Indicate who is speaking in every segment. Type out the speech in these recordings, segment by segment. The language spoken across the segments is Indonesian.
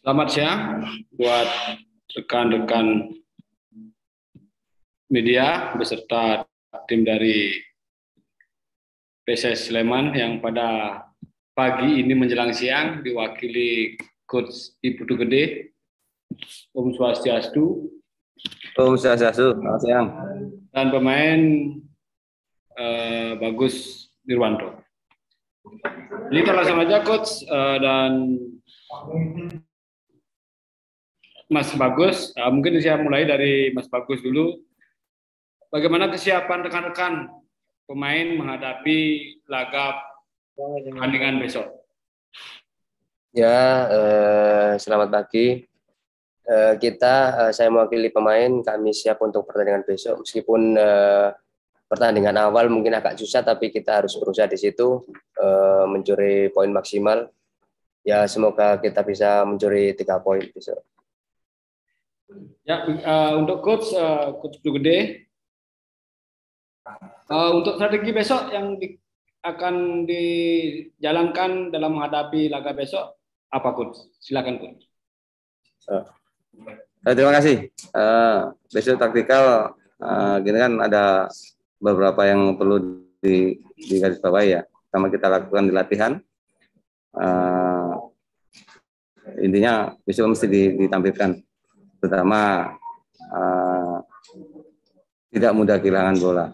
Speaker 1: Selamat siang buat rekan-rekan media beserta tim dari PSS Sleman yang pada pagi ini menjelang siang diwakili Coach Ibtu Gede, Om Swastiastu,
Speaker 2: Selamat siang.
Speaker 1: Dan pemain Bagus Nirwanto. Jadi kita langsung aja Coach dan Mas Bagus, mungkin saya mulai dari Mas Bagus dulu. Bagaimana kesiapan rekan-rekan pemain menghadapi laga pertandingan besok?
Speaker 2: Ya, selamat pagi. Saya mewakili pemain, kami siap untuk pertandingan besok. Meskipun pertandingan awal mungkin agak susah, tapi kita harus berusaha di situ mencuri poin maksimal. Ya, semoga kita bisa mencuri 3 poin besok.
Speaker 1: Ya, untuk Coach Gede, untuk strategi besok yang akan dijalankan dalam menghadapi laga besok, apa Coach? Silakan Coach.
Speaker 2: Terima kasih. Besok taktikal, gini kan ada beberapa yang perlu digarisbawahi ya. Pertama kita lakukan di latihan. Intinya besok mesti ditampilkan, terutama tidak mudah kehilangan bola.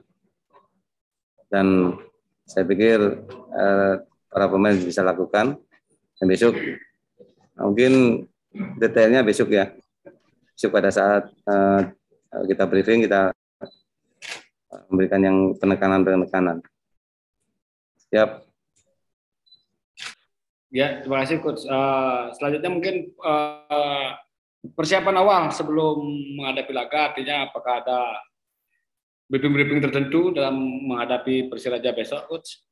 Speaker 2: Dan saya pikir para pemain bisa lakukan. Dan besok mungkin detailnya besok ya. Besok pada saat kita briefing kita memberikan yang penekanan. Siap.
Speaker 1: Ya, terima kasih Coach. Selanjutnya mungkin persiapan awal sebelum menghadapi laga, artinya apakah ada briefing tertentu dalam menghadapi Persiraja besok, Coach?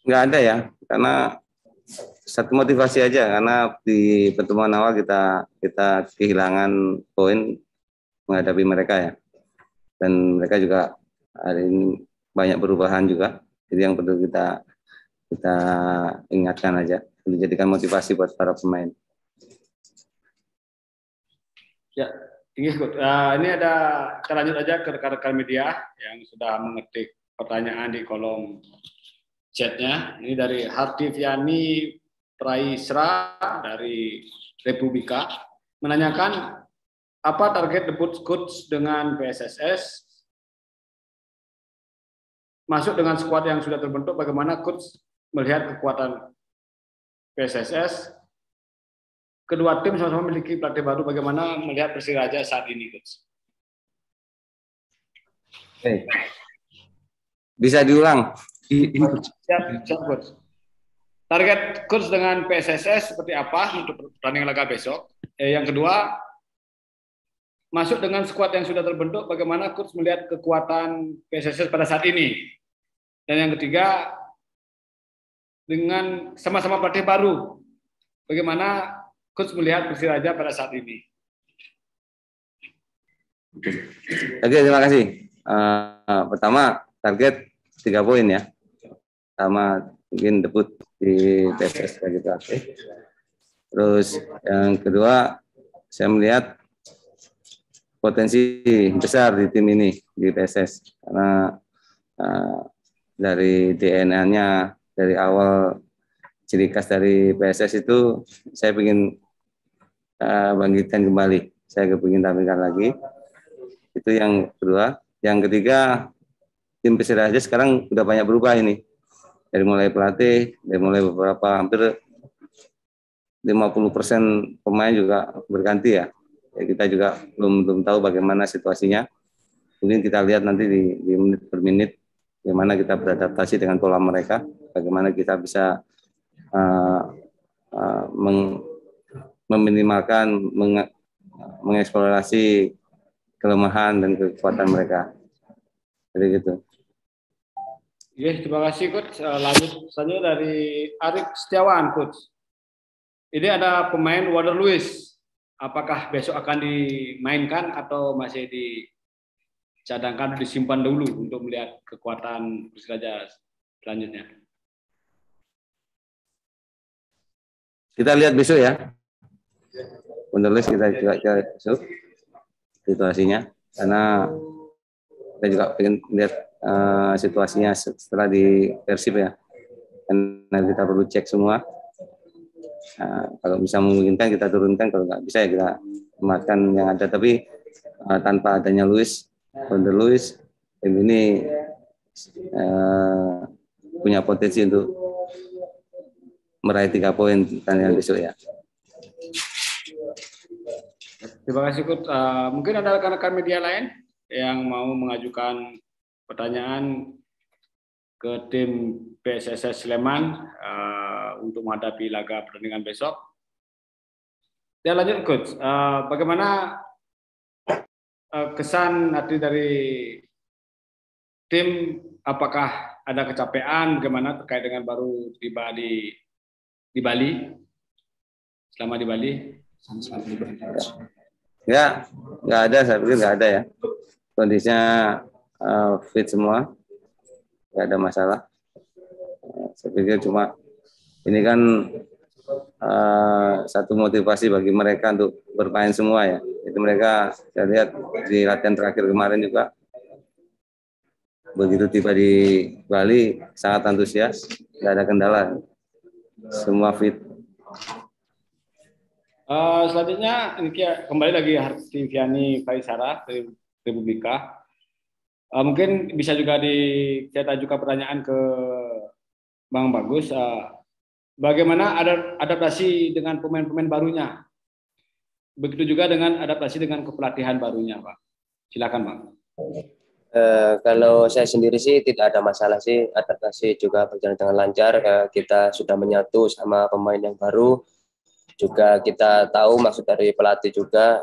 Speaker 2: Nggak ada ya, karena satu motivasi aja, karena di pertemuan awal kita kehilangan poin menghadapi mereka ya, dan mereka juga hari ini banyak perubahan juga, jadi yang perlu kita ingatkan aja, menjadikan motivasi buat para pemain.
Speaker 1: Ya, ini ada, kita lanjut aja ke rekan-rekan media yang sudah mengetik pertanyaan di kolom chatnya. Ini dari Hartiviani Praisra dari Republika, menanyakan apa target debut Coach dengan PSSS, masuk dengan skuad yang sudah terbentuk, bagaimana Coach melihat kekuatan PSSS? Kedua tim sama-sama memiliki pelatih baru, bagaimana melihat Persiraja saat ini, Coach?
Speaker 2: Bisa diulang?
Speaker 1: Siap, Coach. Target Coach dengan PSSS seperti apa untuk pertandingan laga besok? Yang kedua, masuk dengan skuad yang sudah terbentuk, bagaimana Coach melihat kekuatan PSSS pada saat ini? Dan yang ketiga, dengan sama-sama pelatih baru, bagaimana Coach melihat Persiraja pada saat ini?
Speaker 2: Oke, terima kasih. Pertama, target 3 poin ya. Pertama, mungkin debut di PSS gitu. Terus yang kedua, saya melihat potensi besar di tim ini, di PSS. Karena dari DNA-nya, dari awal ciri khas dari PSS itu, saya ingin bangkitkan kembali. Saya ingin tampilkan lagi. Itu yang kedua. Yang ketiga, tim Persiraja sekarang udah banyak berubah ini. Dari mulai pelatih, dari mulai beberapa, hampir 50% pemain juga berganti ya. Kita juga belum tahu bagaimana situasinya. Mungkin kita lihat nanti di menit per menit bagaimana kita beradaptasi dengan pola mereka, bagaimana kita bisa meminimalkan, mengeksplorasi kelemahan dan kekuatan mereka. Jadi gitu.
Speaker 1: Yes, terima kasih Coach. Lanjut saja dari Arif Setiawan, Coach. Ini ada pemain Wader Luis. Apakah besok akan dimainkan atau masih dicadangkan, disimpan dulu untuk melihat kekuatan Persiraja selanjutnya?
Speaker 2: Kita lihat besok ya. Menulis kita juga besok situasinya, karena kita juga pengen lihat situasinya setelah di Persib ya. Karena kita perlu cek semua. Kalau bisa memungkinkan kita turunkan, kalau nggak bisa ya kita tempatkan yang ada. Tapi tanpa adanya Luis, Wonder Luis, tim ini punya potensi untuk meraih 3 poin pertandingan besok ya.
Speaker 1: Terima kasih, Coach. Mungkin ada rekan-rekan media lain yang mau mengajukan pertanyaan ke tim PSSS Sleman untuk menghadapi laga pertandingan besok. Ya, lanjut, Coach. Bagaimana kesan nanti dari tim? Apakah ada kecapean? Bagaimana terkait dengan baru tiba di Bali? Selama di Bali?
Speaker 2: Ya, nggak ada, saya pikir nggak ada ya. Kondisinya fit semua, nggak ada masalah. Saya pikir cuma ini kan satu motivasi bagi mereka untuk bermain semua ya. Itu mereka, saya lihat di latihan terakhir kemarin juga, begitu tiba di Bali sangat antusias, nggak ada kendala, semua fit.
Speaker 1: Selanjutnya ini kembali lagi Hartiviani Faisara dari Republika. Mungkin bisa juga saya ajukan pertanyaan ke Bang Bagus. Bagaimana adaptasi dengan pemain-pemain barunya? Begitu juga dengan adaptasi dengan kepelatihan barunya, Pak. Silakan, Bang.
Speaker 3: Kalau saya sendiri sih tidak ada masalah sih, adaptasi juga berjalan dengan lancar. Kita sudah menyatu sama pemain yang baru. Juga kita tahu maksud dari pelatih juga,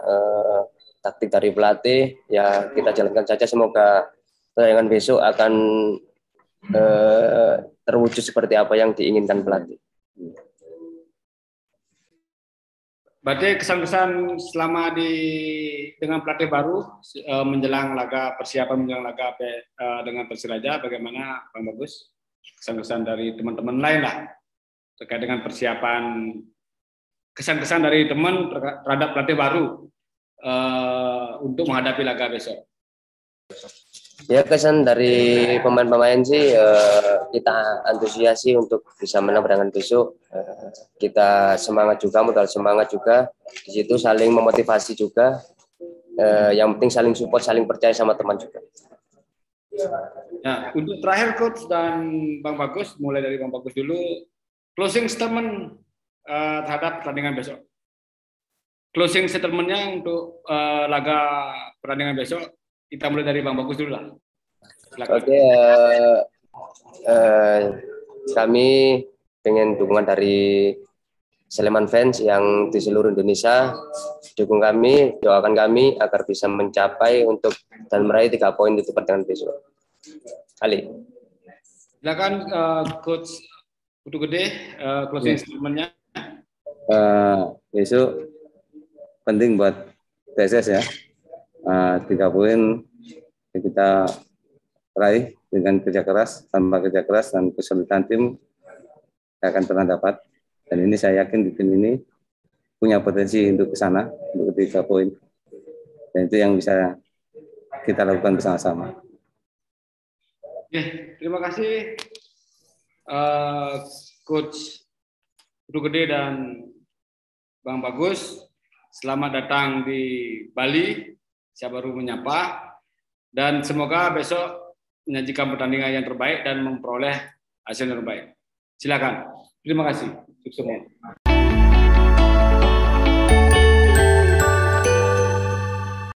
Speaker 3: taktik dari pelatih, ya kita jalankan saja, semoga pertandingan besok akan terwujud seperti apa yang diinginkan pelatih.
Speaker 1: Berarti kesan-kesan selama dengan pelatih baru menjelang laga dengan Persiraja, bagaimana Bang Bagus? Kesan-kesan dari teman-teman lain lah terkait dengan persiapan, kesan-kesan dari teman terhadap pelatih baru untuk menghadapi laga besok.
Speaker 3: Ya, kesan dari pemain-pemain sih, kita antusias sih untuk bisa menang pertandingan besok. Kita semangat juga, modal semangat juga. Di situ saling memotivasi juga. Yang penting saling support, saling percaya sama teman juga.
Speaker 1: Nah, untuk terakhir Coach dan Bang Bagus, mulai dari Bang Bagus dulu, closing statement terhadap pertandingan besok. Closing statement-nya untuk laga pertandingan besok, kita mulai dari Bang Bagus dulu lah.
Speaker 3: Oke, kami pengen dukungan dari Sleman fans yang di seluruh Indonesia, dukung kami, doakan kami agar bisa mencapai dan meraih 3 poin di pertandingan besok. Ali.
Speaker 1: Silakan Coach Putu Gede, closing statement-nya.
Speaker 2: Besok penting buat PSS ya. 3 poin kita raih dengan kerja keras, tanpa kerja keras dan kesulitan tim kita akan pernah dapat. Dan ini saya yakin di tim ini punya potensi untuk ke sana, untuk 3 poin. Dan itu yang bisa kita lakukan bersama-sama.
Speaker 1: Oke, terima kasih Coach Putu Gede dan Bang Bagus. Selamat datang di Bali. Saya baru menyapa. Dan semoga besok menyajikan pertandingan yang terbaik dan memperoleh hasil yang terbaik. Silakan. Terima kasih. Sukses semua.